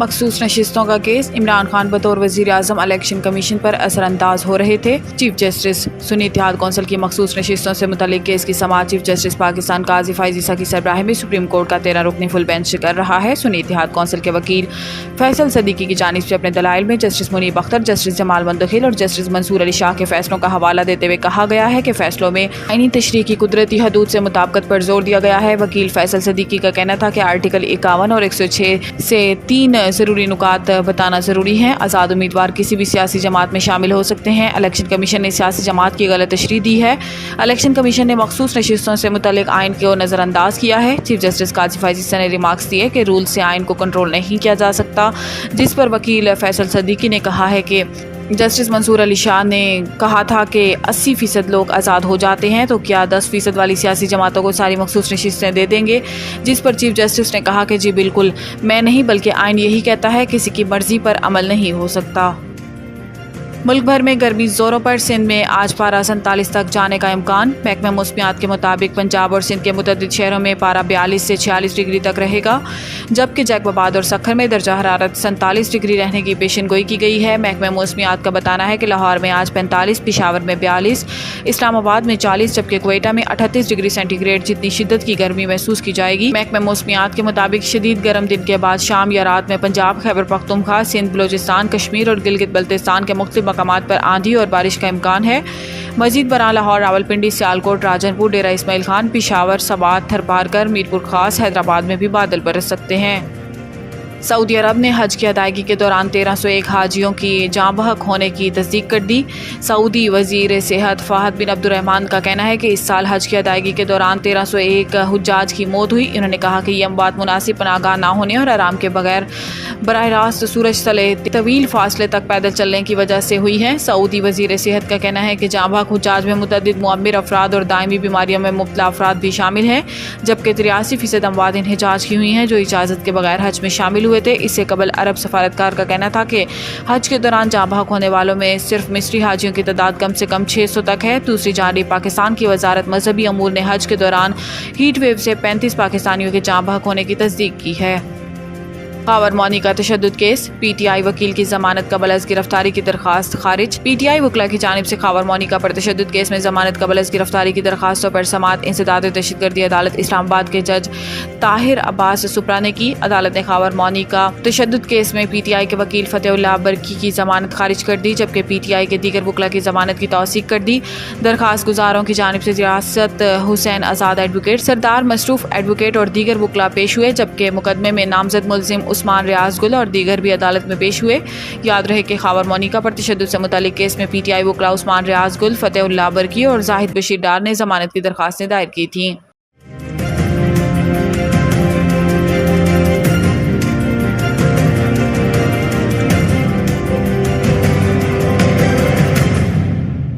مخصوص نشستوں کا کیس، عمران خان بطور وزیر اعظم الیکشن کمیشن پر اثر انداز ہو رہے تھے۔ چیف جسٹس سنی اتحاد کونسل کی مخصوص نشستوں سے متعلق کیس کی سماعت چیف جسٹس پاکستان قاضی فائز عیسیٰ کی سربراہی میں سپریم کورٹ کا 13 رکنی فل بینچ کر رہا ہے۔ سنی اتحاد کونسل کے وکیل فیصل صدیقی کی جانب سے اپنے دلائل میں جسٹس منیب اختر، جسٹس جمال مندخیل اور جسٹس منصور علی شاہ کے فیصلوں کا حوالہ دیتے ہوئے کہا گیا ہے کہ فیصلوں میں آئینی تشریح کی قدرتی حدود سے مطابقت پر زور دیا گیا ہے۔ وکیل فیصل صدیقی کا کہنا تھا کہ آرٹیکل 51 اور 106 سے 3 ضروری نکات بتانا ضروری ہے۔ آزاد امیدوار کسی بھی سیاسی جماعت میں شامل ہو سکتے ہیں۔ الیکشن کمیشن نے سیاسی جماعت کی غلط تشریح دی ہے۔ الیکشن کمیشن نے مخصوص نشستوں سے متعلق آئین کو نظر انداز کیا ہے۔ چیف جسٹس قاضی فائز عیسیٰ نے ریمارکس دیے کہ رول سے آئین کو کنٹرول نہیں کیا جا سکتا، جس پر وکیل فیصل صدیقی نے کہا ہے کہ جسٹس منصور علی شاہ نے کہا تھا کہ 80% لوگ آزاد ہو جاتے ہیں تو کیا 10% والی سیاسی جماعتوں کو ساری مخصوص نشستیں دے دیں گے، جس پر چیف جسٹس نے کہا کہ جی بالکل، میں نہیں بلکہ آئین یہی کہتا ہے، کسی کی مرضی پر عمل نہیں ہو سکتا۔ ملک بھر میں گرمی زوروں پر، سندھ میں آج پارہ 47 تک جانے کا امکان۔ محکمہ موسمیات کے مطابق پنجاب اور سندھ کے متعدد شہروں میں پارہ 42 سے 46 ڈگری تک رہے گا، جبکہ جیکب آباد اور سکھر میں درجہ حرارت 47 ڈگری رہنے کی پیشن گوئی کی گئی ہے۔ محکمہ موسمیات کا بتانا ہے کہ لاہور میں آج 45، پشاور میں 42، اسلام آباد میں 40، جبکہ کوئٹہ میں 38 ڈگری سینٹی گریڈ جتنی شدت کی گرمی محسوس کی جائے گی۔ محکمہ موسمیات کے مطابق شدید گرم دن کے بعد شام یا رات میں پنجاب، خیبر پختونخوا، سندھ، بلوچستان، کشمیر اور گلگت بلتستان کے مختلف مقامات پر آندھی اور بارش کا امکان ہے۔ مزید برآں لاہور، راولپنڈی، سیالکوٹ، راجنپور، ڈیرہ اسماعیل خان، پشاور، سوات، تھرپارکر، میرپور خاص، حیدرآباد میں بھی بادل برس سکتے ہیں۔ سعودی عرب نے حج کی ادائیگی کے دوران 1301 حاجیوں کی جاں بحق ہونے کی تصدیق کر دی۔ سعودی وزیر صحت فہد بن عبد الرحمان کا کہنا ہے کہ اس سال حج کی ادائیگی کے دوران 1301 حجاج کی موت ہوئی۔ انہوں نے کہا کہ یہ اموات مناسب پناہگاہ نہ ہونے اور آرام کے بغیر براہ راست سورج تلے طویل فاصلے تک پیدل چلنے کی وجہ سے ہوئی ہیں۔ سعودی وزیر صحت کا کہنا ہے کہ جاں بحق حجاج میں متعدد معمر افراد اور دائمی بیماریوں میں مبتلا افراد بھی شامل ہیں، جبکہ 83% اموات انحجاج کی ہوئی ہیں جو اجازت کے بغیر حج میں شامل ہوئے تھے۔ اس سے قبل عرب سفارتکار کا کہنا تھا کہ حج کے دوران جاں بحق ہونے والوں میں صرف مصری حاجیوں کی تعداد کم سے کم 600 تک ہے۔ دوسری جانب پاکستان کی وزارت مذہبی امور نے حج کے دوران ہیٹ ویو سے 35 پاکستانیوں کے جاں بحق ہونے کی تصدیق کی ہے۔ خاور مونی کا تشدد کیس، پی ٹی آئی وکیل کی ضمانت قبل از گرفتاری کی درخواست خارج۔ پی ٹی آئی وکلاء کی جانب سے خاور مونی کا پر تشدد کیس میں ضمانت قبل از گرفتاری کی درخواستوں پر سماعت انسداد دہشت گردی عدالت اسلام آباد کے جج طاہر عباس سپرا نے کی۔ عدالت نے خاور مونی کا تشدد کیس میں پی ٹی آئی کے وکیل فتح اللہ برکی کی ضمانت خارج کر دی، جبکہ پی ٹی آئی کے دیگر وکلاء کی ضمانت کی توثیق کر دی۔ درخواست گزاروں کی جانب سے ریاست حسین آزاد ایڈوکیٹ، سردار مصروف ایڈوکیٹ اور دیگر وکلاء پیش ہوئے، جبکہ مقدمے میں نامزد ملزم عثمان ریاض گل اور دیگر بھی عدالت میں پیش ہوئے۔ یاد رہے کہ خاور مونی کا پر تشدد سے متعلق کیس میں پی ٹی آئی وکلاء عثمان ریاض گل، فتح اللہ برکی اور زاہد بشیر ڈار نے ضمانت کی درخواستیں دائر کی تھیں۔